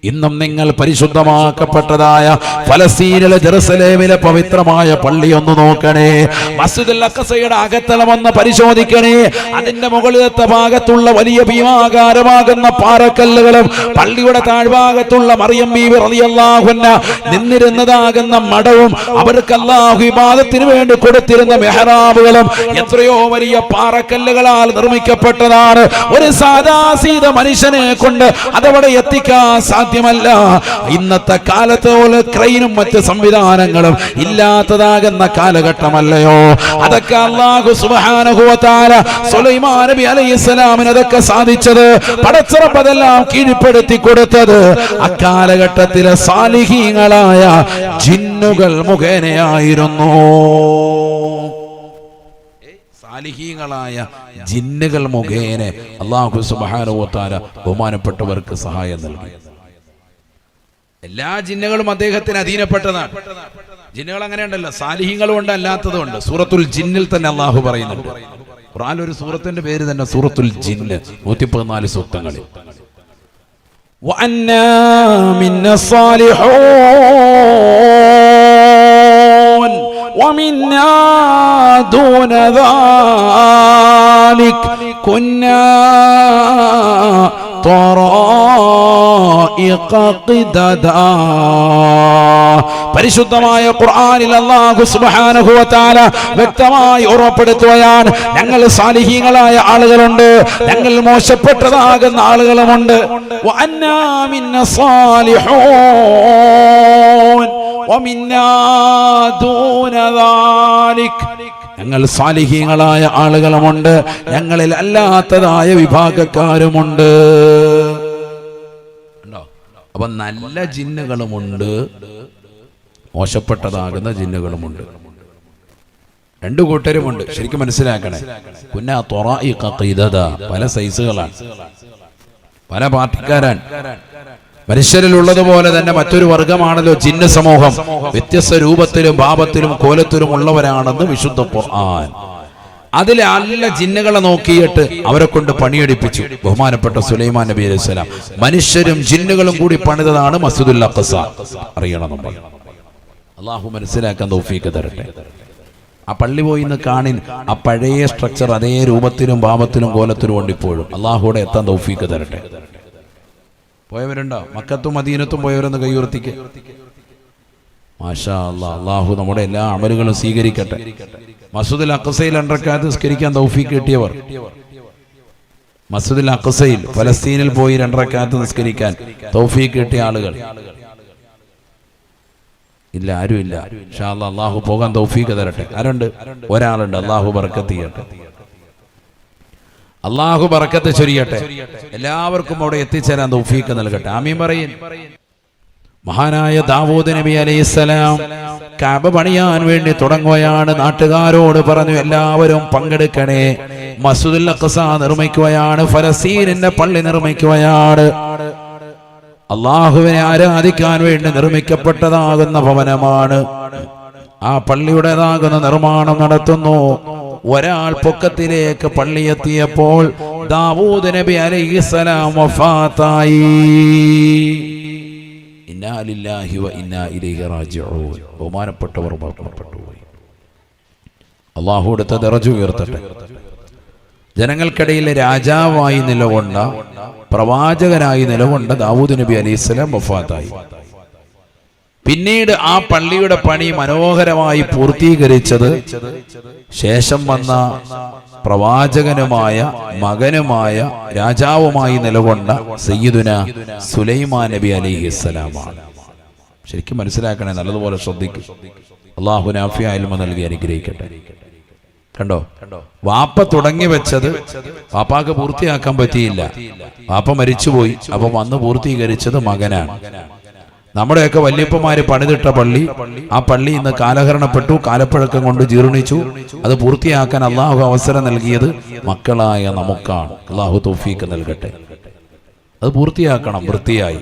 ഇന്നും നിങ്ങൾ പരിശുദ്ധമാക്കപ്പെട്ടതായ ഫലസ്തീനിലെ ജെറുസലേമിലെ പവിത്രമായ പള്ളി ഒന്ന് നോക്കണേ. മസ്ജിദുൽ അഖ്സയുടെ അകത്തളമൊന്ന് പരിശോധിക്കണേ. അതിന്റെ മുകളിലത്തെ ഭാഗത്തുള്ള വലിയ ഭീമാകാരമാകുന്ന പാറക്കല്ലുകളും പള്ളിയുടെ താഴ്ഭാഗത്തുള്ള മറിയം ബീവി റളിയല്ലാഹു അൻഹ നിന്നിരുന്നതാകുന്ന മടവും അവർക്ക് അല്ലാഹു ഇബാദത്തിന് വേണ്ടി കൊടുത്തിരുന്ന മെഹ്റാബുകളും എത്രയോ വലിയ പാറക്കല്ലുകളാൽ നിർമ്മിക്കപ്പെട്ടതാണ്. ഒരു സാധാസീത മനുഷ്യനെ കൊണ്ട് അതവിടെ എത്തിക്കാൻ സാധ്യമല്ല. ഇന്നത്തെ കാലത്ത് പോലെ ക്രെയിനും മറ്റ് സംവിധാനങ്ങളും ഇല്ലാത്തതാകുന്ന കാലഘട്ടമല്ലയോ. അതൊക്കെ അല്ലാഹു സുബ്ഹാനഹു വ തആല സുലൈമാൻ നബി അലൈഹിസ്സലാമിന് അതൊക്കെ സാധിച്ചത്, പടച്ചറബ് അതെല്ലാം കീഴ്പ്പെടുത്തി കൊടുത്തത് അക്കാലഘട്ടത്തിലെ സാലിഹീങ്ങളായ ജിന്നുകൾ മുഖേനയായിരുന്നു. സാലിഹീങ്ങളായ ജിന്നുകൾ മുഖേന അല്ലാഹു സുബ്ഹാനഹു വ തആല ബഹുമാനപ്പെട്ടവർക്ക് സഹായം നൽകി. എല്ലാ ജിന്നുകളും അദ്ദേഹത്തിന് അധീനപ്പെട്ടതാണ്. ജിന്നുകൾ അങ്ങനെ ഉണ്ടല്ലോ, സാലിഹീങ്ങളും ഉണ്ട് അല്ലാത്തതും ഉണ്ട്. സൂറത്തുൽ ജിന്നിൽ തന്നെ അല്ലാഹു പറയുന്നുണ്ട്. ഖുർആൻ ഒരു സൂറത്തിന്റെ പേര് തന്നെ സൂറത്തുൽ ജിന്ന്, 114 സൂക്തങ്ങളിൽ. വഅന്നാ മിന്നസ് സാലിഹൂൻ വമിന്നാ ദൂന ദാലിക് കുന്നാ പരിശുദ്ധമായ ഖുർആനിൽ അല്ലാഹു സുബ്ഹാനഹു വ തആല വ്യക്തമായി ഓർമ്മപ്പെടുത്തുകയാണ്, ഞങ്ങൾ സാലിഹീങ്ങളായ ആളുകളുണ്ട്, ഞങ്ങൾ മോശപ്പെട്ടതാകുന്ന ആളുകളുമുണ്ട്. വഅന്നാ മിന്നസ് സാലിഹൂൻ വമിന്നാ ദൂന ദാലിക്, ഞങ്ങൾ സാലിഹീങ്ങളായ ആളുകളുമുണ്ട്, ഞങ്ങളിൽ അല്ലാത്തതായ വിഭാഗക്കാരുമുണ്ട്. അപ്പൊ നല്ല ജിന്നുകളുമുണ്ട്, മോശപ്പെട്ടതാകുന്ന ജിന്നുകളുമുണ്ട്. രണ്ടു കൂട്ടരുമുണ്ട്. ശരിക്കും മനസ്സിലാക്കണേ. പിന്നെ പല സൈസുകളാണ്, പല പാർട്ടിക്കാരാണ്. മനുഷ്യരിലുള്ളതുപോലെ തന്നെ മറ്റൊരു വർഗമാണല്ലോ ജിന്ന് സമൂഹം. വ്യത്യസ്ത രൂപത്തിലും ഭാവത്തിലും കോലത്തിലും ഉള്ളവരാണെന്ന് വിശുദ്ധ ഖുർആൻ. അതിലെ നല്ല ജിന്നുകളെ നോക്കിയിട്ട് അവരെ കൊണ്ട് പണിയെടുപ്പിച്ചു. ബഹുമാനപ്പെട്ട സുലൈമാൻ നബി അലൈഹിസ്സലാം മനുഷ്യരും ജിന്നുകളും കൂടി പണിതതാണ് മസ്ജിദുൽ അഖ്സ. അറിയണം നമ്മൾ. അല്ലാഹു മനസ്സിലാക്കാൻ തൗഫീഖ് തരട്ടെ. ആ പള്ളി പോയി ഇന്ന് കാണിൻ, ആ പഴയ സ്ട്രക്ചർ അതേ രൂപത്തിലും ഭാവത്തിലും കോലത്തിലും ഉണ്ട് ഇപ്പോഴും. അല്ലാഹുവിടെ എത്താൻ തൗഫീഖ് തരട്ടെ. പോയവരുണ്ടോ? മക്കത്തും മദീനത്തും പോയവരൊന്ന് കൈയുയർത്തിക്ക്. മാഷാ അല്ലാഹ്. അല്ലാഹു നമ്മുടെ എല്ലാ അമലുകളും സ്വീകരിക്കട്ടെ. മസ്ജിദുൽ അഖ്സയിൽ 2 റക്അത്ത് നിസ്കരിക്കാൻ തൗഫീഖ് കിട്ടിയവർ, മസ്ജിദുൽ അഖ്സയിൽ ഫലസ്തീനിൽ പോയി 2 റക്അത്ത് നിസ്കരിക്കാൻ തൗഫീഖ് കിട്ടിയ ആളുകൾ ഇല്ല? ആരുമില്ല. ഇൻഷാ അല്ലാഹ് അല്ലാഹു പോകാൻ തൗഫീഖ് തരട്ടെ. ആരുണ്ട്? ഒരാളുണ്ട്. അല്ലാഹു ബർക്കത്ത് ചെയ്യട്ടെ. അല്ലാഹു ബർക്കത്ത് ചൊരിയട്ടെ. എല്ലാവർക്കും അവിടെ എത്തിച്ചേരാൻ തൗഫീഖ് നൽകട്ടെ. ആമീൻ പറയിൻ. മഹാനായ ദാവൂദ് നബി അലൈഹിസ്സലാം കഅബ പണിയാൻ വേണ്ടി തുടങ്ങുകയാണ്. നാട്ടുകാരോട് പറഞ്ഞു, എല്ലാവരും പങ്കെടുക്കണേ. മസ്ജിദുൽ അഖ്സ നിർമ്മിക്കുകയാണ്, ഫലസ്തീനിന്റെ പള്ളി നിർമ്മിക്കുകയാണ്. അല്ലാഹുവിനെ ആരാധിക്കാൻ വേണ്ടി നിർമ്മിക്കപ്പെട്ടതാകുന്ന ഭവനമാണ്. ആ പള്ളിയുടേതാകുന്ന നിർമ്മാണം നടത്തുന്നു. ഒരാൾ പൊക്കത്തിലേക്ക് പള്ളി എത്തിയപ്പോൾ ദാവൂദ് നബി അലൈഹിസ്സലാം വഫാത്തായി. ഇന്നാ ലില്ലാഹി വ ഇന്നാ ഇലൈഹി റാജിഊൻ. ബഹുമാനപ്പെട്ടവർ മരണപ്പെട്ടുപോയി. അല്ലാഹു അടുത്ത ദറജ ഉയർത്തട്ടെ. ജനങ്ങൾക്കിടയിൽ രാജാവായി നിലകൊണ്ട, പ്രവാചകനായി നിലകൊണ്ട ദാവൂദ് നബി അലൈഹിസ്സലാം വഫാത്തായി. പിന്നീട് ആ പള്ളിയുടെ പണി മനോഹരമായി പൂർത്തീകരിച്ചത് ശേഷം വന്ന പ്രവാചകനുമായ മകനുമായ രാജാവുമായി നിലകൊണ്ട സയ്യിദുന സുലൈമാൻ നബി അലൈഹിസ്സലാമാണ്. ശരിക്കും മനസ്സിലാക്കണേ, നല്ലതുപോലെ ശ്രദ്ധിക്കും. അല്ലാഹു നാഫിയ ഇൽമ നൽകി അനുഗ്രഹിക്കട്ടെ. കണ്ടോ, വാപ്പ തുടങ്ങി വെച്ചത് വാപ്പാക്ക് പൂർത്തിയാക്കാൻ പറ്റിയില്ല. വാപ്പ മരിച്ചുപോയി. അപ്പൊ വന്ന് പൂർത്തീകരിച്ചത് മകനാണ്. നമ്മുടെയൊക്കെ വല്യപ്പന്മാര് പണിതിട്ട പള്ളി, ആ പള്ളി ഇന്ന് കാലഹരണപ്പെട്ടു, കാലപ്പഴക്കം കൊണ്ട് ജീർണിച്ചു. അത് പൂർത്തിയാക്കാൻ അള്ളാഹു അവസരം നൽകിയത് മക്കളായ നമുക്കാണ്. അള്ളാഹു തൗഫീഖ് നൽകട്ടെ. അത് പൂർത്തിയാക്കണം വൃത്തിയായി.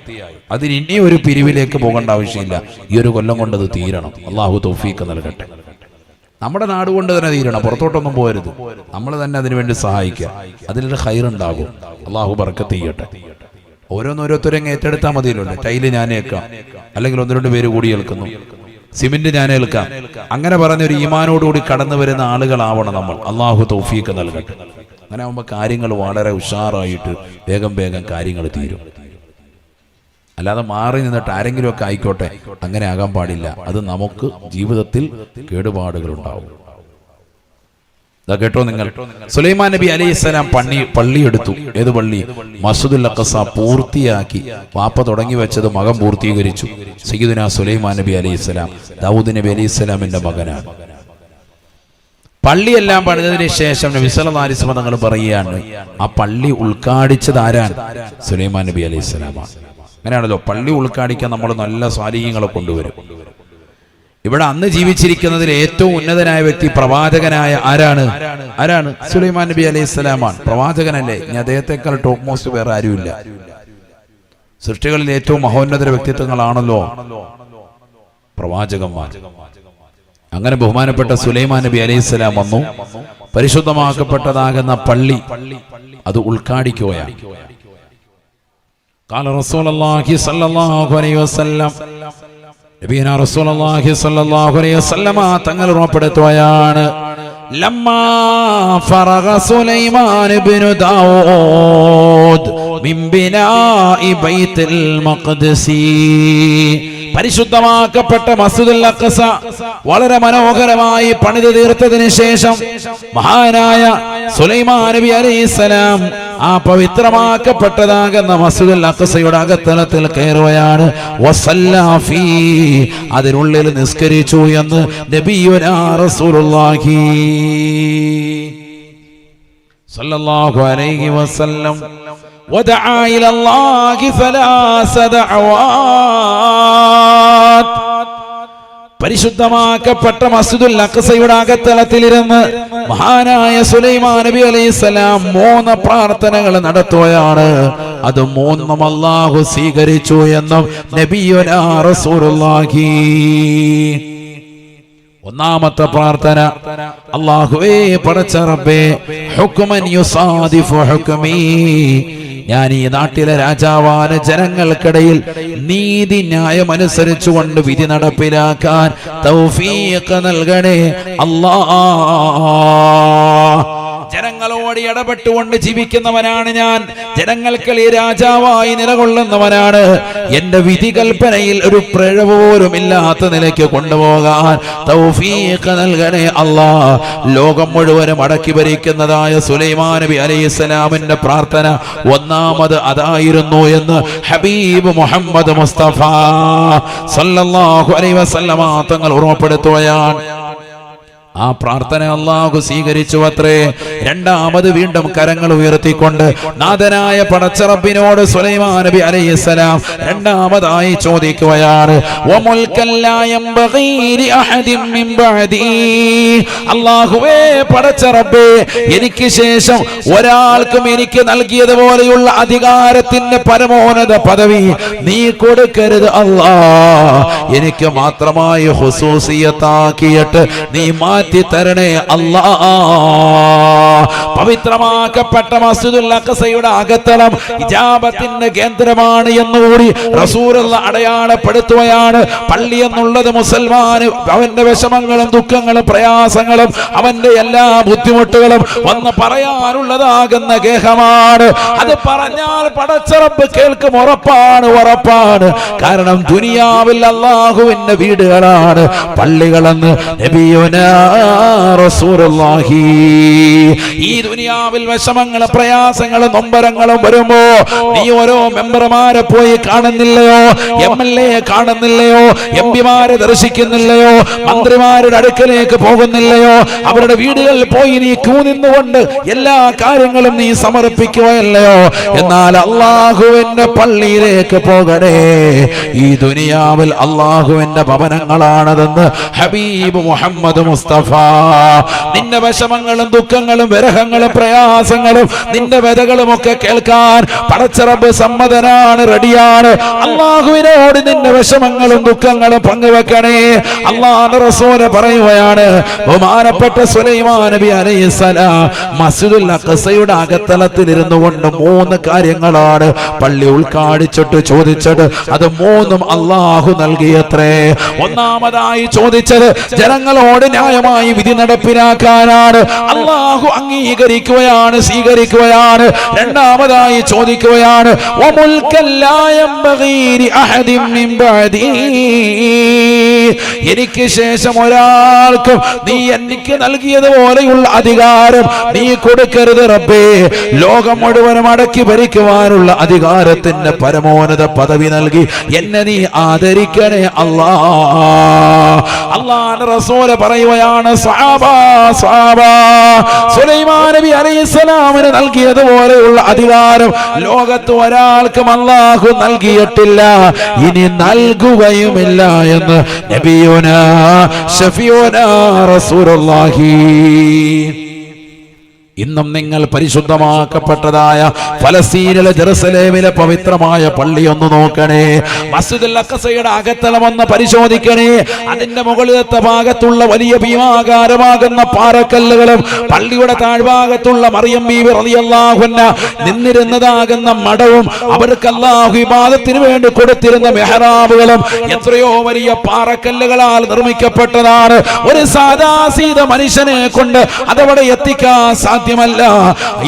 അതിന് ഇനി ഒരു പിരിവിലേക്ക് പോകേണ്ട ആവശ്യമില്ല. ഈ ഒരു കൊല്ലം കൊണ്ട് അത് തീരണം. അള്ളാഹു തൗഫീഖ് നൽകട്ടെ. നമ്മുടെ നാട് കൊണ്ട് തന്നെ തീരണം, പുറത്തോട്ടൊന്നും പോകരുത്. നമ്മൾ തന്നെ അതിനുവേണ്ടി സഹായിക്കുക. അതിലൊരു ഖൈറുണ്ടാകും. അള്ളാഹു ബർക്കത്ത് ചെയ്യട്ടെ. ഓരോരുത്തരും ഏറ്റെടുത്താൽ മതിയല്ലോ. ടൈല് ഞാൻ ഏൽക്കാം, അല്ലെങ്കിൽ 1-2 പേര് കൂടി ഏൽക്കുന്നു, സിമെന്റ് ഞാൻ ഏൽക്കാം. അങ്ങനെ പറഞ്ഞൊരു ഈമാനോടുകൂടി കടന്നു വരുന്ന ആളുകളാവണം നമ്മൾ. അള്ളാഹു തൗഫീഖ് നൽകട്ടെ. അങ്ങനെ ആകുമ്പോൾ കാര്യങ്ങൾ വളരെ ഉഷാറായിട്ട് വേഗം കാര്യങ്ങൾ തീരും. അല്ലാതെ മാറി നിന്നിട്ട് ആരെങ്കിലും ഒക്കെ ആയിക്കോട്ടെ, അങ്ങനെ ആകാൻ പാടില്ല. അത് നമുക്ക് ജീവിതത്തിൽ കേടുപാടുകൾ ഉണ്ടാവും. കേട്ടോ നിങ്ങൾ. സുലൈമാൻ നബി അലൈഹിസ്സലാം പള്ളി എടുത്തു. ഏത് പള്ളി? മസ്ജിദുൽ അഖ്സ പൂർത്തിയാക്കി. വാപ്പ തുടങ്ങി വെച്ചത് മകൻ പൂർത്തീകരിച്ചു. സയ്യിദുനാ സുലൈമാൻ നബി അലൈഹിസ്സലാം ദാവൂദ് നബി അലൈഹിസ്സലാമിന്റെ മകനാണ്. പള്ളിയെല്ലാം പണിതതിന് ശേഷം നബി സല്ലല്ലാഹു അലൈഹി വസല്ലം തങ്ങൾ പറയുകയാണ്, ആ പള്ളി ഉദ്ഘാടിച്ചത് ആരാണ്? സുലൈമാൻ നബി അലൈഹിസ്സലാമാണ്. അങ്ങനെയാണല്ലോ, പള്ളി ഉദ്ഘാടിക്കാൻ നമ്മൾ നല്ല സ്വാലിഹ്യങ്ങളെ കൊണ്ടുവരും. ഇവിടെ അന്ന് ജീവിച്ചിരിക്കുന്നതിൽ ഏറ്റവും ഉന്നതനായ വ്യക്തി പ്രവാചകനായ ആരാണ്? സുലൈമാൻ നബി അലൈഹിസ്സലാമാണ്. പ്രവാചകനല്ലേ? ഇനി അദ്ദേഹത്തെക്കാൾ ടോപ്പ് മോസ്റ്റ് വേറെ ആരുമില്ല. സൃഷ്ടികളിൽ ഏറ്റവും മഹോന്നത വ്യക്തിത്വങ്ങളാണല്ലോ പ്രവാചകന്മാർ. അങ്ങനെ ബഹുമാനപ്പെട്ട സുലൈമാൻ നബി അലൈഹിസ്സലാം വന്നു. പരിശുദ്ധമാക്കപ്പെട്ടതാകുന്ന പള്ളി അത് ഉദ്ഘാടിക്കുകയാണ്. ഖാല റസൂലുള്ളാഹി സ്വല്ലല്ലാഹു അലൈഹി വസല്ലം, നബിയനാ റസൂലുള്ളാഹി സ്വല്ലല്ലാഹു അലൈഹി വസല്ലം തങ്ങൾ ഉറപ്പെടുത്തുകയാണ്, ലമ്മാ ഫറഗ സുലൈമാൻ ഇബ്നു ദാവൂദ് മിൻ ബിനാഇ ബൈത്തുൽ മഖ്ദിസി, പരിശുദ്ധമാക്കപ്പെട്ട മസ്ജിദുൽ അഖ്സ വളരെ മനോഹരമായി പണിതു തീർത്തതിന് ശേഷം മഹാനായ സുലൈമാൻ നബി അലൈഹിസ്സലാം ആ പവിത്രമാക്കപ്പെട്ടതാകുന്ന മസ്ജിദുൽ അഖ്സയുടെ അകത്തളത്തിൽ കയറുകയാണ്. വസല്ലാ ഫീ, അതിനുള്ളിൽ നിസ്കരിച്ചു എന്ന് നബിയുനാ റസൂലുള്ളാഹി സല്ലല്ലാഹു അലൈഹി വസല്ലം വദഅ ഇലല്ലാഹി സലാസ ദഅവാത്, പരിശുദ്ധമാക്കപ്പെട്ട മസ്ജിദുൽ അഖ്സയുടെ അകത്തളത്തിലിരുന്ന് മഹാനായ സുലൈമാൻ നബി അലൈഹിസ്സലാം 3 പ്രാർത്ഥനകൾ നടത്തുകയാണ്. അത് 3 അല്ലാഹു സ്വീകരിച്ചു എന്നും നബിയുനാ റസൂലുള്ളാഹി. ഒന്നാമത്തെ പ്രാർത്ഥന, അല്ലാഹുവേ പടച്ച റബ്ബേ, ഹുക്മൻ യുസാദിഫു ഹുക്മി, ഞാൻ ഈ നാട്ടിലെ രാജാവാണ്, ജനങ്ങൾക്കിടയിൽ നീതി ന്യായം അനുസരിച്ചുകൊണ്ട് വിധി നടപ്പിലാക്കാൻ തൗഫീഖ് നൽകണേ അല്ലാഹ്. ജനങ്ങളോട് ഇടപെട്ടുകൊണ്ട് ജീവിക്കുന്നവനാണ് ഞാൻ, ജനങ്ങൾക്കിടയിൽ രാജാവായി നിലകൊള്ളുന്നവനാണ്. എന്റെ വിധി കൽപ്പനയിൽ ഒരു പിഴവ് പോലും ഇല്ലാത്ത നിലയ്ക്ക് കൊണ്ടുപോകാൻ തൗഫീഖ് നൽകണേ അല്ലാഹ്. ലോകം മുഴുവനും അടക്കി ഭരിക്കുന്നതായ സുലൈമാൻ നബി അലൈഹിസ്സലാമിന്റെ പ്രാർത്ഥന ഒന്നാമത് അതായിരുന്നു എന്ന് ഹബീബ് മുഹമ്മദ് മുസ്തഫ സല്ലല്ലാഹു അലൈഹി വസല്ലം തങ്ങൾ ഓർമ്മപ്പെടുത്തുകയാണ്. ആ പ്രാർത്ഥന അല്ലാഹു സ്വീകരിച്ചു അത്രേ. രണ്ടാമത് വീണ്ടും കരങ്ങൾ ഉയർത്തിക്കൊണ്ട് നാഥനായ പടച്ച റബ്ബിനോട് സുലൈമാൻ നബി അലൈഹിസ്സലാം രണ്ടാമതായി ചോദിക്കുകയാണ്, വമുൽക്കൻ ലാ യംബഗീ ലിഅഹദിൻ മിൻ ബഅദി, അല്ലാഹുവേ പടച്ച റബ്ബേ, എനിക്ക് ശേഷം ഒരാൾക്കും എനിക്ക് നൽകിയതുപോലെയുള്ള അധികാരത്തിന്റെ പരമോന്നത പദവി നീ കൊടുക്കരുത് അല്ലാഹ്. എനിക്ക് മാത്രമായി ഖുസൂസിയത്താക്കിയിട്ട് നീ തരണേ അല്ലാഹ്. പവിത്രമാക്കപ്പെട്ട മസ്ജിദുൽ അഖ്സയുടെ അകത്തളം ഇജാബത്തിന്റെ കേന്ദ്രമാണ് എന്നുകൂടി റസൂലുള്ളാഹി അടയാളപ്പെടുത്തുകയാണ്. പള്ളി എന്നുള്ളത് മുസൽമാന് അവന്റെ വിഷമങ്ങളും ദുഃഖങ്ങളും പ്രയാസങ്ങളും അവന്റെ എല്ലാ ബുദ്ധിമുട്ടുകളും ഒന്ന് പറയാനുള്ളതാകുന്ന ഗേഹമാണ്. അത് പറഞ്ഞാൽ പടച്ച റബ്ബ് കേൾക്കും, ഉറപ്പാണ്. കാരണം ദുനിയാവിൽ അല്ലാഹുവിന്റെ വീടുകളാണ് പള്ളികളെന്ന് നബിയുനാ റസൂലുള്ളാഹി. ഈ ദുനിയാവിൽ വിഷമങ്ങളും പ്രയാസങ്ങളും നൊമ്പരങ്ങളും വരുമ്പോ നീ ഓരോ മെമ്പർമാരെ പോയി കാണുന്നില്ലയോ, MLA കാണുന്നില്ലയോ, MP-മാരെ ദർശിക്കുന്നില്ലയോ, മന്ത്രിമാരുടെ അടുക്കലേക്ക് പോകുന്നില്ലയോ, അവരുടെ വീടുകളിൽ പോയി നീ ക്യൂ നിന്നുകൊണ്ട് എല്ലാ കാര്യങ്ങളും നീ സമർപ്പിക്കുകയല്ലയോ? എന്നാൽ അള്ളാഹുവിന്റെ പള്ളിയിലേക്ക് പോകണേ. ഈ ദുനിയാവിൽ അള്ളാഹുവിന്റെ ഭവനങ്ങളാണതെന്ന് ഹബീബ് മുഹമ്മദ് മുസ്തഫ മുസ്തഫ. നിന്റെ വിഷമങ്ങളും ദുഃഖങ്ങളും വിരഹങ്ങളും പ്രയാസങ്ങളും നിന്റെ വ്യതകളും ഒക്കെ കേൾക്കാൻ പടച്ച റബ്ബ് സമ്മതനാണ്, റെഡിയാണ്. അല്ലാഹുവിനോട് നിന്റെ വിഷമങ്ങളും ദുഃഖങ്ങളും പങ്കുവെക്കണേ. അല്ലാഹുവിന്റെ റസൂൽ പറയുകയാണ്, ബഹുമാനപ്പെട്ട സുലൈമാൻ നബി അലൈഹിസ്സലാം മസ്ജിദുൽ അഖ്സയുടെ അകത്തളത്തിൽ ഇരുന്നു കൊണ്ട് 3 കാര്യങ്ങളാണ് പള്ളി ഉദ്ഘാടിച്ചിട്ട് ചോദിച്ചത്. അത് 3ഉം അല്ലാഹു നൽകിയത്രേ. ഒന്നാമതായി ചോദിച്ചത് ജനങ്ങളോട് ന്യായമായി വിധി നടപ്പിലാക്കാനാണ്. അല്ലാഹു അംഗീകരിക്കുകയാണ്, സ്വീകരിക്കുകയാണ്. രണ്ടാമതായി ചോദിക്കുകയാണ്, എനിക്ക് ശേഷം ഒരാൾക്കും നീ എനിക്ക് നൽകിയതുപോലെയുള്ള അധികാരം നീ കൊടുക്കരുത് റബ്ബേ. ലോകം മുഴുവനും അടക്കി ഭരിക്കുവാനുള്ള അധികാരത്തിന്റെ പരമോന്നത പദവി നൽകി എന്നെ നീ ആദരിക്കണേ അല്ലാ. അല്ലാഹുവിന്റെ റസൂൽ പറയുകയാണ്, സ്വഹാബാ സ്വഹാബാ, സുലൈമാൻ നബി അലൈഹിസ്സലാമിന് നൽകിയതുപോലെയുള്ള അധികാരം ലോകത്ത് ഒരാൾക്കും അല്ലാഹു നൽകിയിട്ടില്ല, ഇനി നൽകുകയുമില്ല എന്ന് നബിയുനാ ശഫീഉനാ റസൂലുള്ളാഹി. ഇന്നും നിങ്ങൾ പരിശുദ്ധമാക്കപ്പെട്ടതായ ഫലസ്തീനിലെ ജെറുസലേമിലെ പവിത്രമായ പള്ളി ഒന്ന് നോക്കണേ. മസ്ജിദുൽ അഖ്സയുടെ അകത്തളം ഒന്ന് പരിശോധിക്കണേ. അതിന്റെ മുകളിലത്തെ ഭാഗത്തുള്ള വലിയ ഭീമാകാരമാകുന്ന പാറക്കല്ലുകളും പള്ളിയുടെ താഴ്ഭാഗത്തുള്ള മറിയം ബീവി റളിയല്ലാഹു അൻഹ നിന്നിരുന്നതാകുന്ന മടവും അവർക്ക് അല്ലാഹു ഇബാദത്തിന് വേണ്ടി കൊടുത്തിരുന്ന മെഹ്റാബുകളും എത്രയോ വലിയ പാറക്കല്ലുകളാൽ നിർമ്മിക്കപ്പെട്ടതാണ്. ഒരു സാധാസീത മനുഷ്യനെ കൊണ്ട് അതവിടെ എത്തിക്കാൻ സാധ്യമല്ല.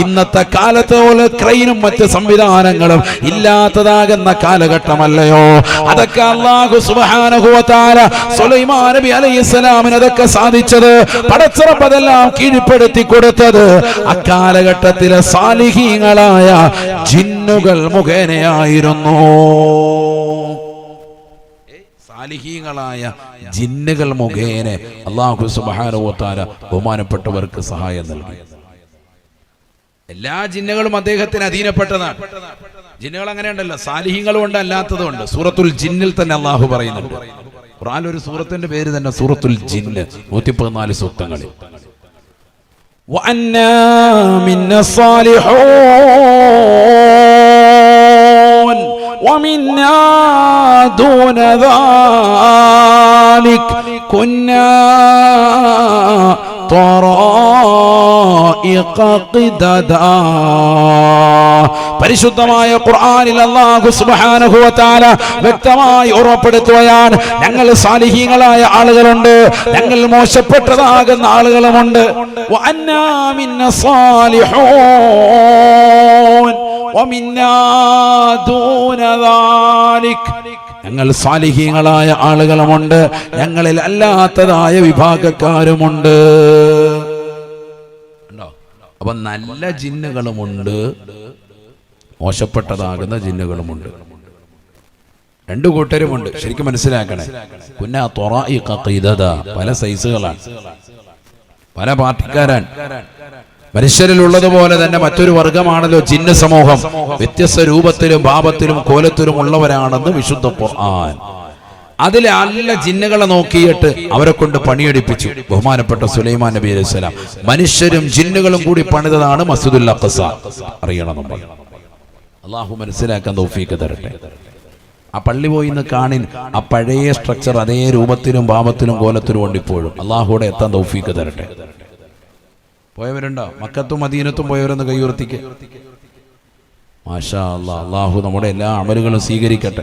ഇന്നത്തെ കാലത്ത് ക്രെയിനും മറ്റ് സംവിധാനങ്ങളും ഇല്ലാത്തതാകുന്ന കാലഘട്ടമല്ലയോ. അതൊക്കെ അല്ലാഹു സുബ്ഹാനഹു വ തആല സുലൈമാൻ നബി അലൈഹിസ്സലാമിന് അതൊക്കെ സാധിച്ചത്, പടച്ച റബ്ബ് അതെല്ലാം കീഴ്പ്പെടുത്തി കൊടുത്തത് അക്കാലഘട്ടത്തിലെ സാലിഹീങ്ങളായ ജിന്നുകൾ മുഖേനയായിരുന്നു. സാലിഹീങ്ങളായ ജിന്നുകൾ മുഖേന അല്ലാഹു സുബ്ഹാനഹു വ തആല ബഹുമാനപ്പെട്ടവർക്ക് സഹായം നൽകി. എല്ലാ ജിന്നുകളും അദ്ദേഹത്തിന് അധീനപ്പെട്ടതാണ്. ജിന്നുകൾ അങ്ങനെ ഉണ്ടല്ലോ, സാലിഹീങ്ങളും ഉണ്ട്, അല്ലാത്തതും ഉണ്ട്. സൂറത്തുൽ ജിന്നിൽ തന്നെ അല്ലാഹു പറയുന്നുണ്ട്. ഖുർആനിൽ ഒരു സൂറത്തിന്റെ പേര് തന്നെ സൂറത്തുൽ ജിന്ന്, 114 സൂക്തങ്ങളിൽ. വഅന്നാ മിന്നസ് സാലിഹൂൻ വമിന്നാ ദൂന ദാലിക് കുന്നാ പരിശുദ്ധമായ ഖുർആനിൽ അല്ലാഹു സുബ്ഹാനഹു വ തആല വ്യക്തമായി ഉറപ്പെടുത്തുകയാണ്, ഞങ്ങൾ സാലിഹീങ്ങളായ ആളുകളുണ്ട്, ഞങ്ങൾ മോശപ്പെട്ടതാകുന്ന ആളുകളുമുണ്ട്. വഅന്നാ മിന്നസ് സാലിഹൂൻ വമിന്നാ ദൂന ദാലിക്, ഞങ്ങൾ സാലിഹീങ്ങളായ ആളുകളുമുണ്ട്, ഞങ്ങളിൽ അല്ലാത്തതായ വിഭാഗക്കാരുമുണ്ട്. അപ്പൊ നല്ല ജിന്നുകളുമുണ്ട്, മോശപ്പെട്ടതാകുന്ന ജിന്നുകളുമുണ്ട്. 2 കൂട്ടരുമുണ്ട്. ശരിക്കും മനസ്സിലാക്കണേ. കുന്നാ ത്വറായിഖ ഖിദദ, പല സൈസുകളാണ്, പല പാർട്ടിക്കാരാണ്. മനുഷ്യരിലുള്ളതുപോലെ തന്നെ മറ്റൊരു വർഗമാണല്ലോ ജിന്ന് സമൂഹം. വ്യത്യസ്ത രൂപത്തിലും ഭാവത്തിലും കോലത്തിലും ഉള്ളവരാണെന്ന് വിശുദ്ധ ഖുർആൻ. അതിലെ നല്ല ജിന്നുകളെ നോക്കിയിട്ട് അവരെ കൊണ്ട് പണിയെടുപ്പിച്ചു ബഹുമാനപ്പെട്ട സുലൈമാൻ നബി അലൈഹിസ്സലാം. മനുഷ്യരും ജിന്നുകളും കൂടി പണിതതാണ് മസ്ജിദുൽ അഖ്സ. അറിയണം നമ്മൾ. അല്ലാഹു മനസ്സിലാക്കാൻ തൗഫീഖ് തരട്ടെ. ആ പള്ളി പോയി ഇന്ന് കാണിൻ, ആ പഴയ സ്ട്രക്ചർ അതേ രൂപത്തിലും ഭാവത്തിലും കോലത്തിലും ഉണ്ട് ഇപ്പോഴും. അല്ലാഹുവിടെ എത്താൻ തൗഫീഖ് തരട്ടെ. പോയവരുണ്ടോ? മക്കത്തും മദീനത്തും പോയവരൊന്ന് കൈയുയർത്തിക്ക്. മാഷാ അല്ലാഹ്. അല്ലാഹു നമ്മുടെ എല്ലാ അമലുകളും സ്വീകരിക്കട്ടെ.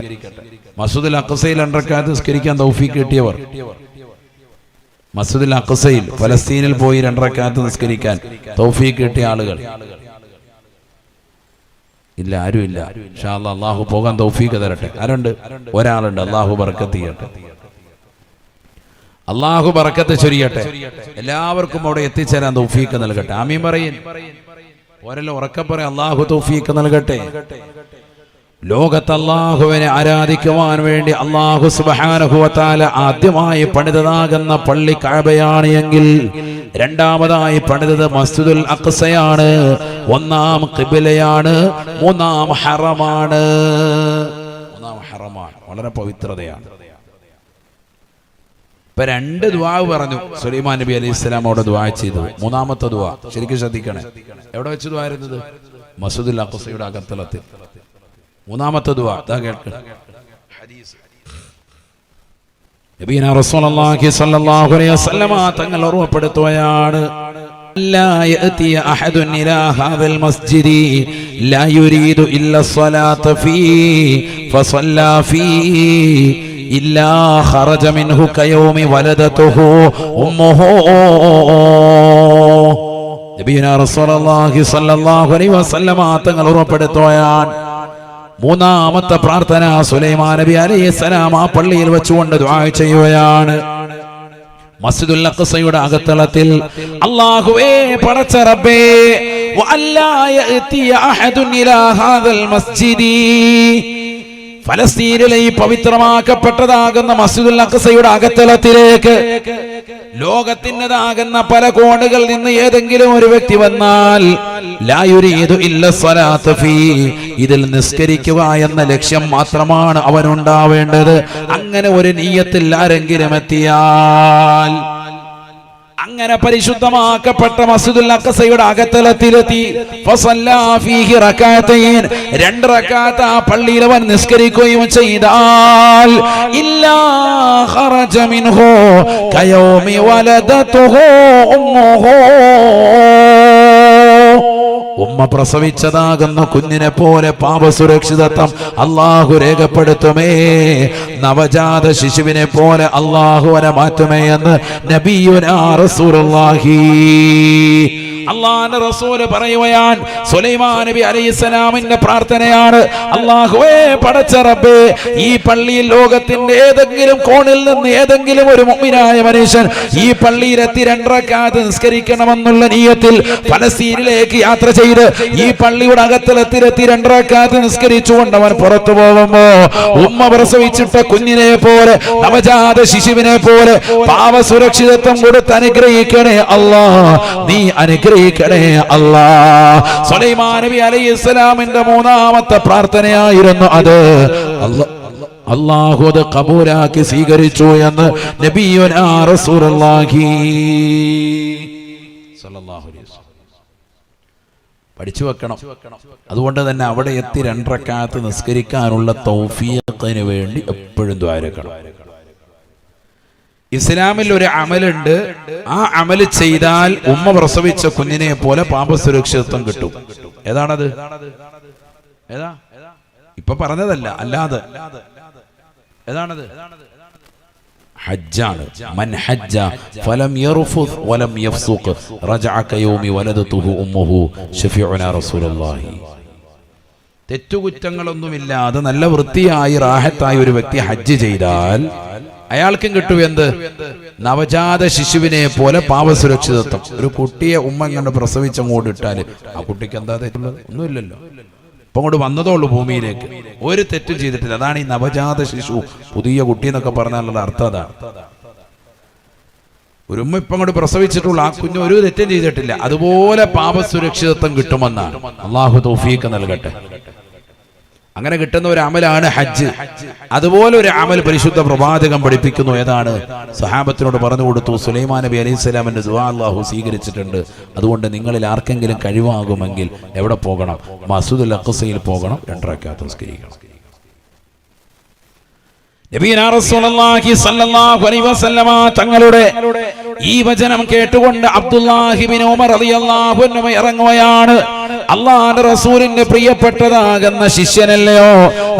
മസ്ജിദുൽ അഖ്സയിൽ 2 റക്അത്ത് നിസ്കരിക്കാൻ തൗഫീഖ് കിട്ടിയവർ, മസ്ജിദുൽ അഖ്സയിൽ ഫലസ്തീനിൽ പോയി 2 റക്അത്ത് നിസ്കരിക്കാൻ തൗഫീഖ് കിട്ടിയ ആളുകൾ ഇല്ല, ആരുമില്ല. ഇൻഷാ അല്ലാഹ് അല്ലാഹു പോകാൻ തൗഫീഖ് തരട്ടെ. ആരുണ്ട്? ഒരാളുണ്ട്. അല്ലാഹു ബർക്കത്ത് ചെയ്യട്ടെ, അല്ലാഹു ബർക്കത്ത് ചൊരിയട്ടെ. എല്ലാവർക്കും അവിടെ എത്തിച്ചേരാൻ തൗഫീഖ് നൽകട്ടെ. ആമീൻ പറയിൻ. ഓരെല്ലാം ഉറക്കെ പറയും, അല്ലാഹു തൗഫീഖ് നൽകട്ടെ. ലോകത്ത് അല്ലാഹുവിനെ ആരാധിക്കുവാൻ വേണ്ടി അല്ലാഹു സുബ്ഹാനഹു വ തആല ആദ്യമായി പണിതതാകുന്ന പള്ളി കഅബയാണ് എങ്കിൽ രണ്ടാമതായി പണിതത് മസ്ജിദുൽ അഖ്സയാണ്. 1-ാം ഖിബ്ലയാണ്, 3-ാം ഹറമാണ്. 3-ാം ഹറമാണ് വളരെ പവിത്രതയാണ്. ഇപ്പൊ 2 ദുആ പറഞ്ഞു. സുലൈമാൻ നബി അലൈഹി സ്വലാം അവിടെ ദുആ ചെയ്തു. മൂന്നാമത്തെ ദുആ ശരിക്കും ശ്രദ്ധിക്കണേ. എവിടെ വെച്ച് ദുആ ആയിരുന്നത്? മസ്ജിദുൽ അഖ്സയുടെ അകത്തളത്തിൽ. മൂന്നാമത്തെ ദുആ ദാ കേൾക്കണം. ഹദീസ് നബിന റസൂലുള്ളാഹി സ്വല്ലല്ലാഹു അലൈഹി വസല്ലമ തങ്ങൾ ഓർമ്മപ്പെടുത്തുകയാണ്, لا يأتي أحد إلى هذا المسجد لا يريد إلا الصلاة فيه فصلى فيه إلا خرج منه كيوم ولدته أمه. നബിന റസൂലുള്ളാഹി സ്വല്ലല്ലാഹു അലൈഹി വസല്ലമ തങ്ങൾ ഓർമ്മപ്പെടുത്തുകയാണ്, മൂന്നാമത്തെ പ്രാർത്ഥന സുലൈമാൻ നബി അലൈഹിസ്സലാം ആ പള്ളിയിൽ വെച്ചുകൊണ്ട് ദുആ ചെയ്യുകയാണ്. മസ്ജിദുൽ അഖ്സയുടെ അകത്തളത്തിൽ, അല്ലാഹുവേ പടച്ച റബ്ബേ, വഅല്ലാ യഅതി അഹദുൻ ഇലാ ഹാദൽ മസ്ജിദി, ഫലസ്തീനിലെ ഈ പവിത്രമാക്കപ്പെട്ടതാകുന്ന മസ്ജിദുൽ അഖ്സയുടെ അകത്തളത്തിലേക്ക് ലോകത്തിൻ്റെതാകുന്ന പല കോണുകളിൽ നിന്ന് ഏതെങ്കിലും ഒരു വ്യക്തി വന്നാൽ ലാ യുരീദു ഇല്ല സ്വലാത്ത ഫീ, ഇതിൽ നിസ്കരിക്കുക എന്ന ലക്ഷ്യം മാത്രമാണ് അവനുണ്ടാവേണ്ടത്. അങ്ങനെ ഒരു നിയ്യത്തിൽ ആരെങ്കിലും എത്തിയാൽ, അങ്ങനെ പരിശുദ്ധമാക്കപ്പെട്ട മസ്ജിദുൽ അഖ്സയുടെ അകത്തളത്തിലെത്തി, ഫസല്ലാ ഫീഹി റകഅതൈൻ, 2 റകഅത്ത് ആ പള്ളിയിൽ അവൻ നിസ്കരിക്കുകയും ചെയ്താൽ, ഇല്ലാ ഖറജ മിൻഹു കയൗമി വലദതുഹു ഉമ്മുഹു, ഉമ്മ പ്രസവിച്ചതാകുന്ന കുഞ്ഞിനെ പോലെ പാപസുരക്ഷിതത്വം അല്ലാഹു രേഖപ്പെടുത്തുമേ, നവജാത ശിശുവിനെ പോലെ അല്ലാഹു അവനെ മാറ്റുമേ എന്ന് നബിയുനാ റസൂലുള്ളാഹി. അല്ലാഹുവിന്റെ റസൂൽ പറയുകയാണ്, സുലൈമാൻ നബി അലൈഹിസ്സലാമിന്റെ പ്രാർത്ഥനയാണ്, അല്ലാഹുവേ പടച്ച റബ്ബേ, ഈ പള്ളിയിൽ ലോകത്തിന്റെ ഏതെങ്കിലും കോണിൽ നിന്ന് ഏതെങ്കിലും ഒരു മുഅ്മിനായ മനുഷ്യൻ ഈ പള്ളിയിലെത്തി 2 റക്അത്ത് നിസ്കരിക്കണമെന്നുള്ള നിയ്യത്തിൽ ഫലസ്തീനിലേക്ക് യാത്ര ചെയ്ത് ഈ പള്ളിയുടെ അകത്തളത്തിലെത്തി 2 റക്അത്ത് നിസ്കരിച്ചുകൊണ്ട് അവൻ പുറത്തു പോകുമ്പോ ഉമ്മ പ്രസവിച്ചിട്ട കുഞ്ഞിനെ പോലെ, നവജാത ശിശുവിനെ പോലെ പാവസുരക്ഷിതത്വം കൊടുത്ത് അനുഗ്രഹിക്കണേ അല്ലാ, നീ അനുഗ്രഹിക്കണേ അല്ലാ. സുലൈമാൻ നബി അലൈഹിസ്സലാമിന്റെ മൂന്നാമത്തെ പ്രാർത്ഥനയായിരുന്നു അത്. അല്ലാഹു അത് ഖബൂലാക്കി സ്വീകരിച്ചു എന്ന് നബിയുനാ റസൂലുള്ളാഹി സ്വല്ലല്ലാഹു അലൈഹി വസല്ലം പഠിച്ചു വെക്കണം. അതുകൊണ്ട് തന്നെ അവിടെ എത്തി 2 റക്അത്ത് നിസ്കരിക്കാനുള്ള തൗഫീഖിന് വേണ്ടി എപ്പോഴും ദുആ ചെയ്യണം. ഇസ്ലാമിൽ ഒരു അമലുണ്ട്, ആ അമല് ചെയ്താൽ ഉമ്മ പ്രസവിച്ച കുഞ്ഞിനെ പോലെ പാപസുരക്ഷിതത്വം കിട്ടും. ഏതാണത്? ഏതാ? ഇപ്പൊ പറഞ്ഞതല്ല, അല്ലാതെ ഏതാണത്? ഹജ്ജാണ്. മൻ ഹജ്ജ ഫലം യർഫുസ് വലം യഫ്സുഖ് റജഅ കയൗമി വലദതുഹു ഉമ്മുഹു ശഫീഉനാ റസൂലുള്ളാഹി. തെറ്റുകുറ്റങ്ങളൊന്നുമില്ലാതെ നല്ല വൃത്തിയായി റാഹത്തായി ഒരു വ്യക്തി ഹജ്ജ് ചെയ്താൽ അയാൾക്കും കിട്ടും എന്ത്? നവജാത ശിശുവിനെ പോലെ പാപസുരക്ഷിതത്വം. ഒരു കുട്ടിയെ ഉമ്മ ഇങ്ങനെ പ്രസവിച്ചങ്ങോട്ട് ഇട്ടാൽ ആ കുട്ടിക്ക് എന്താ തെറ്റുള്ളത്? ഒന്നുമില്ലല്ലോ. ഇപ്പൊ അങ്ങോട്ട് വന്നതേ ഉള്ളൂ ഭൂമിയിലേക്ക്, ഒരു തെറ്റും ചെയ്തിട്ടില്ല. അതാണ് ഈ നവജാത ശിശു, പുതിയ കുട്ടി എന്നൊക്കെ പറഞ്ഞാലുള്ള അർത്ഥം അതാണ്. ഒരു ഉമ്മ ഇപ്പൊ അങ്ങോട്ട് പ്രസവിച്ചിട്ടുള്ള ആ കുഞ്ഞ് ഒരു തെറ്റും ചെയ്തിട്ടില്ല, അതുപോലെ പാപസുരക്ഷിതത്വം കിട്ടുമെന്നാണ്. അള്ളാഹു തൗഫീഖ് നൽകട്ടെ. അങ്ങനെ കിട്ടുന്ന ഒരു അമലാണ് ഹജ്ജ്. അതുപോലെ ഒരു അമൽ പരിശുദ്ധ പ്രവാചകൻ പഠിപ്പിക്കുന്നു. ഏതാണ്? സഹാബത്തിനോട് പറഞ്ഞു കൊടുത്തു, സുലൈമാൻ നബി അലൈഹിസ്സലാമിന്റെ ദുആ അല്ലാഹു സ്വീകരിച്ചിട്ടുണ്ട്. അതുകൊണ്ട് നിങ്ങളിൽ ആർക്കെങ്കിലും കഴിവാകുമെങ്കിൽ എവിടെ പോകണം? മസ്ജിദുൽ അഖ്സയിൽ പോകണം, 2 റക്അത്ത് നിസ്കരിക്കണം. നബിയുനാ റസൂലുള്ളാഹി സ്വല്ലല്ലാഹു അലൈഹി വസല്ലമ തങ്ങളുടെ ഈ വചനം കേട്ടുകൊണ്ട് അബ്ദുല്ലാഹി ഇബ്നു ഉമർ റളിയല്ലാഹു അൻഹു ഇറങ്ങുകയാണ്. അല്ലാഹുവിന്റെ റസൂലിന്റെ പ്രിയപ്പെട്ടതാകുന്ന ശിഷ്യനല്ലയോ,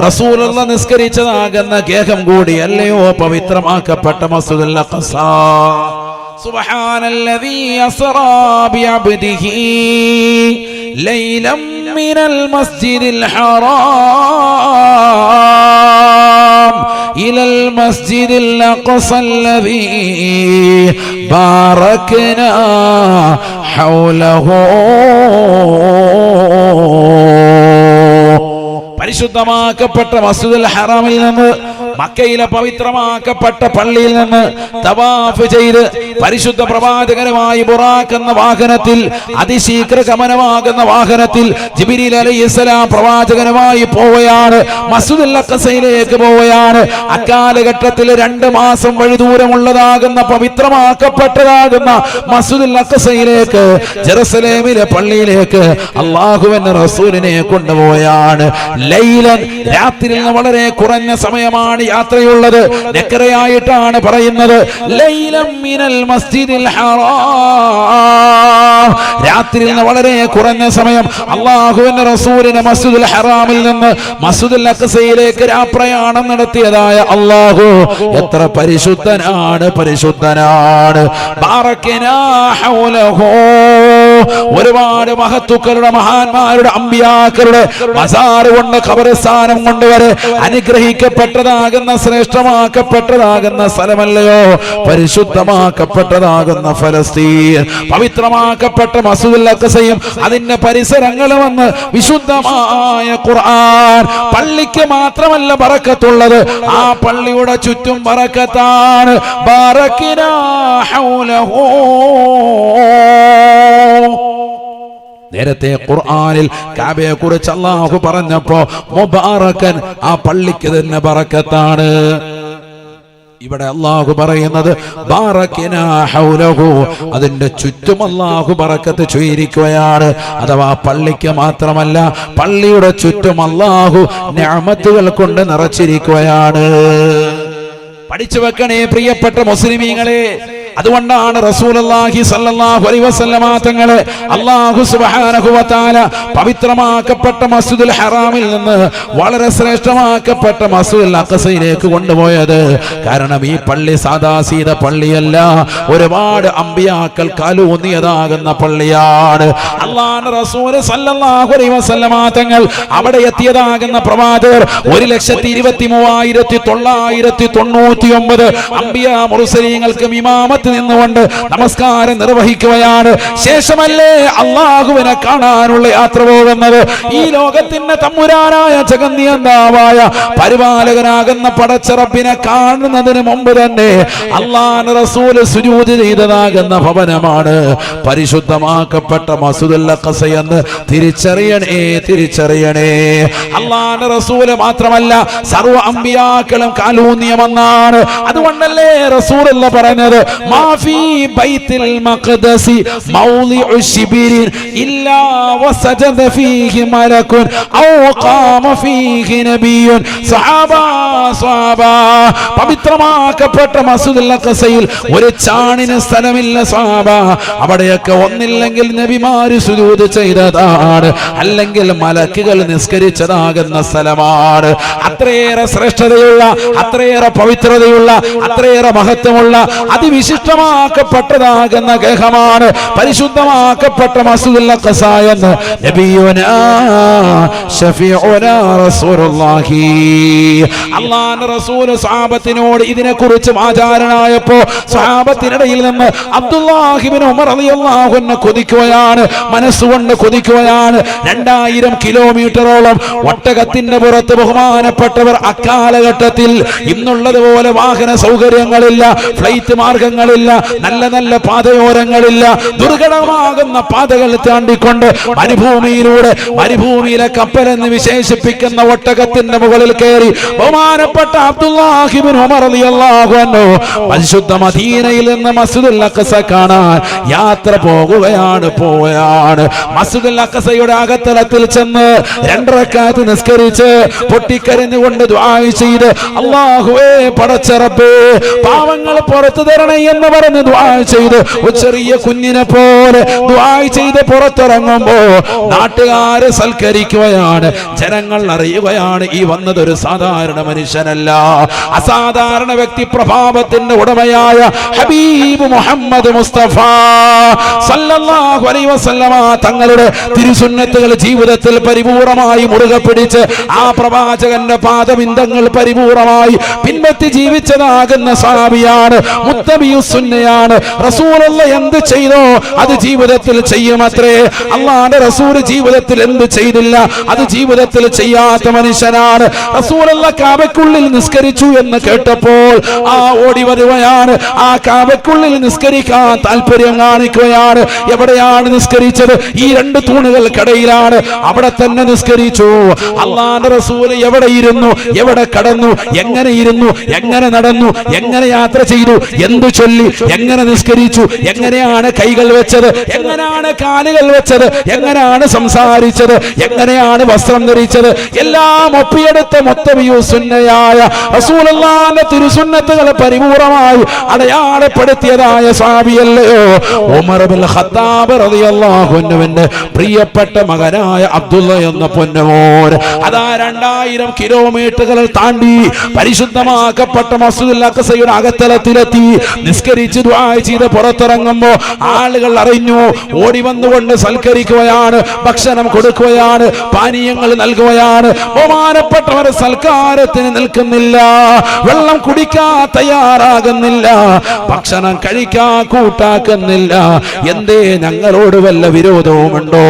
റസൂലുള്ള നിസ്കരിച്ചതാകുന്ന ഗേഹം കൂടിയല്ലയോ പവിത്രമാക്കപ്പെട്ട മസ്ജിദുൽ അഖ്സ. സുബ്ഹാനല്ലദീ അസ്റാ ബിഅബ്ദിഹി ലൈലം മിനൽ മസ്ജിദിൽ ഹറാം ഇലൽ മസ്ജിദിൽ അഖ്സ അല്ലദീ ബാറക്നാ ഹൗലഹു. പരിശുദ്ധമാക്കപ്പെട്ട മസ്ജിദുൽ ഹറാമിൽ നിന്ന് മക്കയിലെ പവിത്രമാക്കപ്പെട്ട പള്ളിയിൽ നിന്ന് തവാഫ് ചെയ്ത് പരിശുദ്ധ പ്രവാചകനുമായി ബുറാഖ് എന്ന വാഹനത്തിൽ അതിശീഘ്ര ഗമനമാകുന്ന വാഹനത്തിൽ ജിബ്രീൽ അലൈഹിസ്സലാം പ്രവാചകനുമായി പോവുകയാണ്. മസ്ജിദുൽ അഖ്സയിലേക്ക് പോവുകയാണ്. അക്കാലഘട്ടത്തിൽ 2 മാസം വഴി ദൂരമുള്ളതാകുന്ന പവിത്രമാക്കപ്പെട്ടതാകുന്ന മസ്ജിദുൽ അഖ്സയിലേക്ക്, ജെറുസലേമിലെ പള്ളിയിലേക്ക് അല്ലാഹുവിന്റെ റസൂലിനെ കൊണ്ടുപോവുകയാണ്. ലൈലൻ, രാത്രിയിൽ നിന്ന് വളരെ കുറഞ്ഞ സമയമാണ് യാത്രയുള്ളത്. നക്കറയായിട്ടാണ് പറയുന്നത്, ലൈലൻ മിനൽ മസ്ജിദിൽ ഹറാം, രാത്രിയിൽ നിന്ന് വളരെ കുറഞ്ഞ സമയം അല്ലാഹുവിന്റെ റസൂലിനെ മസ്ജിദുൽ ഹറാമിൽ നിന്ന് മസ്ജിദുൽ അഖ്സയിലേക്ക് രാപ്രയാണം നടത്തിയതായ അല്ലാഹു എത്ര പരിശുദ്ധനാണ്, പരിശുദ്ധനാണ്. ബാറകനാ ഹൗലഹു, ഒരുപാട് മഹത്തുക്കളുടെ മഹാന്മാരുടെ അമ്പിയാക്കളുടെ മസാർ കൊണ്ട് ഖബർസ്ഥാനം കൊണ്ടുവരെ അനുഗ്രഹിക്കപ്പെട്ടതാകുന്ന ശ്രേഷ്ഠമാക്കപ്പെട്ടതാകുന്ന സ്ഥലമല്ലയോ പരിശുദ്ധമാക്കപ്പെട്ടതാകുന്ന ഫലസ്തീൻ. പവിത്രമാക്കപ്പെട്ട മസ്ജിദുൽ അഖ്സയും അതിന്റെ പരിസരങ്ങളും എന്ന് വിശുദ്ധമായ ഖുർആൻ. പള്ളിക്ക് മാത്രമല്ല ബറക്കത്തുള്ളത്, ആ പള്ളിയുടെ ചുറ്റും ബറക്കത്താണ്. ബാറകനാ ഹൗലഹു, നേരത്തെ ഖുർആനിൽ കഅബയെ കുറിച്ച് അല്ലാഹു പറഞ്ഞപ്പോ മുബാറകൻ, ആ പള്ളിക്ക് തന്നെ ബറക്കത്താണ്. ഇവിടെ അല്ലാഹു പറയുന്നത് ബാറകനാ ഹൗലഹു, അതിന്റെ ചുറ്റും അല്ലാഹു ബറക്കത്ത് ചൊരിയിക്കുകയാണ്. അഥവാ പള്ളിക്ക് മാത്രമല്ല, പള്ളിയുടെ ചുറ്റും അല്ലാഹു നിഅമത്തുകൾ കൊണ്ട് നിറച്ചിരിക്കുകയാണ്. പഠിച്ചു വെക്കണേ പ്രിയപ്പെട്ട മുസ്ലിമീങ്ങളെ. അതുകൊണ്ടാണ് റസൂലുള്ളാഹി സ്വല്ലല്ലാഹു അലൈഹി വസല്ലമ തങ്ങളെ അല്ലാഹു സുബ്ഹാനഹു വ തആല പവിത്രമാക്കപ്പെട്ട മസ്ജിദുൽ ഹറാമിൽ നിന്ന് വളരെ ശ്രേഷ്ഠമാക്കപ്പെട്ട മസ്ജിദുൽ അഖ്സയിലേക്ക് കൊണ്ടുപോയത്. കാരണം ഈ പള്ളി സാദാ സീത പള്ളിയല്ല, ഒരുപാട് അമ്പിയാക്കൾ കാലൂന്നിയതാകുന്ന പള്ളിയാണ്. അല്ലാഹുവിന്റെ റസൂൽ സ്വല്ലല്ലാഹു അലൈഹി വസല്ലമ തങ്ങൾ അവിടെ എത്തിയതാകുന്ന പ്രവാചകർ 1,23,999 അമ്പിയാ മുർസലീങ്ങൾക്ക് ഇമാമത്ത് നിന്നുകൊണ്ട് നമസ്കാരം നിർവഹിക്കുകയാണ്. ശേഷമല്ലേ അള്ളാഹുവിനെ കാണാനുള്ള യാത്ര പോകുന്നത്. ഈ ലോകത്തിന്റെ തമ്പുരാനായ ജഗന്നിയന്താവായ പരിപാലകനാകുന്ന പടച്ച റബ്ബിനെ കാണുന്നതിന് മുമ്പ് തന്നെ അല്ലാഹുവിന്റെ റസൂൽ സുജൂദ് ചെയ്തതാകുന്ന ഭവനമാണ് പരിശുദ്ധമാക്കപ്പെട്ട മസ്ജിദുൽ അഖ്സ എന്ന് തിരിച്ചറിയണേ, തിരിച്ചറിയണേ. അല്ലാഹുവിന്റെ റസൂൽ മാത്രമല്ല, സർവ്വ അമ്പിയാക്കളും കാലൂന്നിയമെന്നാണ്. അതുകൊണ്ടല്ലേ റസൂലുള്ള പറഞ്ഞത്, മാഫി ബൈത്തുൽ മഖ്ദസി മൗളിഉ ശിബിരിൻ ഇല്ലാ വസജദ ഫീഹി മലകുൻ ഔ ഖാമ ഫീഹി നബിയുൻ. സ്വഹാബ, പവിത്രമാക്കപ്പെട്ട മസ്ജിദുൽ അഖ്സയിൽ ഒരു ചാണിന് സ്ഥലമില്ല സ്വഹാബ. അവിടെയൊക്കെ ഒന്നില്ലെങ്കിൽ നബിമാര് സുജൂദ് ചെയ്തതാണ്, അല്ലെങ്കിൽ മലക്കുകൾ നിസ്കരിച്ചതാകുന്ന സ്ഥലമാണ്. അത്രയേറെ ശ്രേഷ്ഠതയുള്ള, അത്രയേറെ പവിത്രതയുള്ള, അത്രയേറെ മഹത്വമുള്ള, അതിവിശിഷ്ടമാക്കപ്പെട്ടതാകുന്ന ഗേഹമാണ് പരിശുദ്ധമാക്കപ്പെട്ട മസ്ജിദുൽ അഖ്സ എന്ന് നബിയുനാ ശഫീഉനാ റസൂലുള്ളാഹി. അല്ലാഹുവിന്റെ റസൂൽ സ്വഹാബത്തിനോട് ഇതിനെക്കുറിച്ച് ആചാരനായപ്പോ സ്വഹാബത്തിനിടയിൽ നിന്ന് അബ്ദുല്ലാഹി ഇബ്നു ഉമർ റളിയല്ലാഹു അൻഹു കൊതിക്കുകയാണ്, മനസ്സുകൊണ്ട് കൊതിക്കുകയാണ്. 2000 കിലോമീറ്ററോളം ഒട്ടകത്തിന്റെ പുറത്ത് ബഹുമാനപ്പെട്ടവർ അക്കാലഘട്ടത്തിൽ ഇന്നുള്ളതുപോലെ വാഹന സൗകര്യങ്ങളില്ല, ഫ്ലൈറ്റ് മാർഗങ്ങളില്ല, നല്ല നല്ല പാതയോരങ്ങളില്ല, ദുർഘടമാകുന്ന പാതകൾ താണ്ടിക്കൊണ്ട് മരുഭൂമിയിലൂടെ, മരുഭൂമിയിലെ കപ്പലെന്ന് വിശേഷിപ്പിക്കുന്ന ഒട്ടകത്തിന്റെ മുകളിൽ കയറി ബഹുമാനപ്പെട്ട അബ്ദുല്ലാഹി ഇബ്നു ഉമർ റളിയല്ലാഹു അൻഹു പരിശുദ്ധ മദീനയിൽ നിന്ന് മസ്ജിദുൽ അഖ്സ കാണാൻ യാത്ര പോകുകയാണ്. മസ്ജിദുൽ അഖ്സയുടെ അകത്തളത്തിൽ ചെന്ന് 2 റക്അത്ത് നിസ്കരിച്ച് പൊട്ടിക്കരഞ്ഞുകൊണ്ട് ദുആ ചെയ്ത്, അല്ലാഹുവേ പടച്ച റബ്ബേ പാവങ്ങൾ പുറത്തു തരണേ എന്ന് പറഞ്ഞ് ദുആ ചെയ്ത് ഒരു ചെറിയ കുഞ്ഞിനെ പോലെ ദുആ ചെയ്ത് പുറത്തിറങ്ങുമ്പോ നാട്ടുകാരെ സൽക്കരിക്കുകയാണ്. ജനങ്ങൾ അറിയുകയാണ് ഈ വന്നത് ഒരു സാധാരണ മനുഷ്യനല്ല, അസാധാരണ വ്യക്തി പ്രഭാവത്തിന്റെ ഉടമയായ ഹബീബ് മുഹമ്മദ് മുസ്തഫ സല്ലല്ലാഹു അലൈഹി വസല്ലമ തങ്ങളുടെ തിരുസുന്നത്തുകൾ ജീവിതത്തിൽ പരിപൂർണമായി മുറുകെ പിടിച്ച് ആ പ്രവാചകന്റെ പാദബിന്ദങ്ങൾ പരിപൂർണമായി പിൻപറ്റി ജീവിച്ചതാകുന്ന സ്വഹാബിയാണ്, മുത്തബിയുസ് സുന്നയാണ്. റസൂലുള്ള എന്ത് ചെയ്തോ അത് ജീവിതത്തിൽ ചെയ്യുമത്രേ. അല്ലാഹുവിന്റെ റസൂൽ ജീവിതത്തിൽ എന്ത് ചെയ്തില്ല അത് ജീവിതത്തിൽ ചെയ്യാത്ത മനുഷ്യനാണ്. റസൂലുള്ള കഅബയ്ക്കുള്ളിൽ നിസ്കരിച്ചു എന്ന് കേട്ടപ്പോൾ ആ ഓടി വരുകയാണ്. ആ കാബയ്ക്കുള്ളിൽ നിസ്കരിക്കാൻ താല്പര്യം കാണിക്കുകയാണ്. എവിടെയാണ് നിസ്കരിച്ചത്? ഈ രണ്ട് തൂണുകൾക്കിടയിലാണ്. അവിടെ തന്നെ നിസ്കരിച്ചു. അല്ലാഹുവിന്റെ റസൂൽ എവിടെ ഇരുന്നു, എവിടെ കടന്നു, എങ്ങനെ ഇരുന്നു, എങ്ങനെ നടന്നു, എങ്ങനെ യാത്ര ചെയ്തു, എന്തു ചൊല്ലി, എങ്ങനെ നിസ്കരിച്ചു, എങ്ങനെയാണ് കൈകൾ വെച്ചത്, എങ്ങനെയാണ് കാലുകൾ വെച്ചത്, എങ്ങനെയാണ് സംസാരിച്ചത്, എങ്ങനെയാണ് വസ്ത്രം ധരിച്ചത്, എല്ലാം ഒപ്പിയെടുത്ത മുത്തബിയുസുന്നയായ റസൂലുള്ളാഹിന്റെ തിരുസുന്നത്തുകൾ പരിപൂർണമായി അടയാളപ്പെടുത്തിയതായ സ്വഹാബിയല്ലയോ ഉമർ ഇബ്നുൽ ഖത്താബ് റളിയല്ലാഹു അൻഹുവിന്റെ പ്രിയപ്പെട്ട മകനായ അബ്ദുള്ള എന്ന പൊന്നുമോൻ. അതാ 2000 കിലോമീറ്ററുകൾ താണ്ടി പരിശുദ്ധമാക്കപ്പെട്ട മസ്ജിദുൽ അഖ്സയുടെ അകത്തളത്തിലെത്തി നിസ്കരിച്ച് ദുആ ചെയ്ത് പുറത്തിറങ്ങുമ്പോൾ ആളുകൾ അറിഞ്ഞു. ഓടി വന്നുകൊണ്ട് സൽക്കരിക്കുകയാണ്, ഭക്ഷണം കൊടുക്കുകയാണ്, പാനീയങ്ങൾ നൽകുകയാണ്. ബഹുമാനപ്പെട്ടവർ സൽക്കാരത്തിന് നിൽക്കുന്നില്ല, വെള്ളം കുടിക്കാൻ തയ്യാറാകുന്നില്ല, ഭക്ഷണം കഴിക്കാൻ കൂട്ടാക്കുന്നില്ല. എന്തേ? ഞങ്ങളോട് വല്ല വിരോധവുമുണ്ടോ?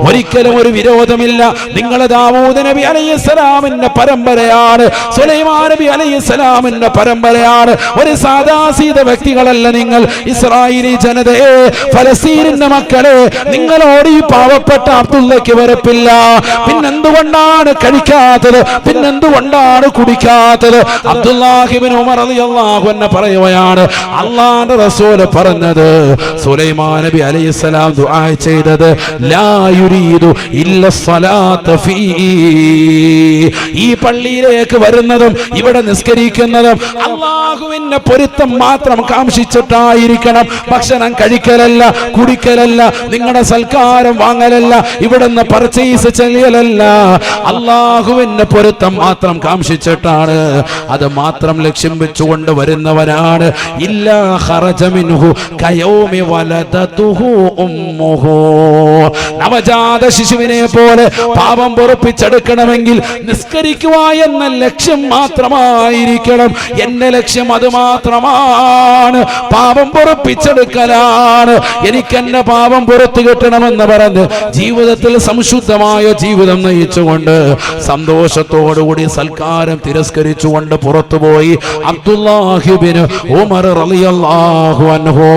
ഒരിക്കലും ഒരു വിരോധമില്ല. നിങ്ങൾ ദാവൂദ് നബി അലൈഹിസ്സലാമിന്റെ പരമ്പരയാണ്, സുലൈമാൻ നബി അലൈഹിസ്സലാമിന്റെ പരമ്പരയാണ്. ഒരു സാദാസീത വ്യക്തികളല്ല നിങ്ങൾ. ഇസ്രായേലി ജനതയെ, ഫലസ്തീനിന്റെ മക്കളെ, നിങ്ങളോട് ഈ പാവപ്പെട്ട അബ്ദുള്ളയ്ക്ക് വെറുപ്പില്ല. പിന്നെന്തുകൊണ്ടാണ് കഴിക്കാത്തത്? പിന്നെന്തുകൊണ്ടാണ് കുടിക്കാത്തത്? അബ്ദുല്ലാഹി ഇബ്നു ഉമർ റളിയല്ലാഹു അൻഹു പറയുകയാണ്, അല്ലാഹുവിന്റെ റസൂൽ പറഞ്ഞത്, സുലൈമാൻ നബി അലൈഹിസ്സലാം ദുആ ചെയ്തത്, ലാ യുരീദു ഇല്ല സ്വലാത്ത ഫീ, ഈ പള്ളിയിലേക്ക് വരുന്നതും ഇവിടെ നിസ്കരിക്കുന്നതും അല്ലാഹുവിന്റെ പൊരുത്തം മാത്രം കാംക്ഷിച്ചിട്ടായിരിക്കണം. ഭക്ഷണം കഴിക്കലല്ല, കുടിക്കലല്ല, നിങ്ങളുടെ സൽക്കാരം വാങ്ങലല്ല, ഇവിടുന്ന് പർച്ചേസ് ചെയ്യലല്ല. അല്ലാഹുവിന്റെ പൊരുത്തം മാത്രം കാംക്ഷിച്ചിട്ടാണ്, അത് മാത്രം ലക്ഷ്യം വെച്ചുകൊണ്ട് വരുന്നവനാണ്. ഇല്ലാ ഖറജ മിൻഹു കയൗമി വലദതുഹു ഉമ്മുഹു, നവജാത ശിശുവിനെ പോലെ പാപം പൊറുപ്പിച്ചെടുക്കണമെങ്കിൽ നിസ്കരിക്കുക എന്ന ലക്ഷ്യം മാത്രമായിരിക്കണം. എന്റെ ലക്ഷ്യം അത് മാത്രമാണ്, പാപം പൊറുപ്പിച്ചെടുക്കലാണ്. എനിക്ക് എന്റെ പാപം പുറത്തു കിട്ടണമെന്ന് പറഞ്ഞ് ജീവിതത്തിൽ സംശുദ്ധമായ ജീവിതം നയിച്ചുകൊണ്ട് സന്തോഷത്തോടുകൂടി സൽക്കാരം തിരസ്കരിച്ചുകൊണ്ട് പുറത്തുപോയി അബ്ദുല്ലാഹി ഇബ്നു ഉമർ റളിയല്ലാഹു അൻഹു.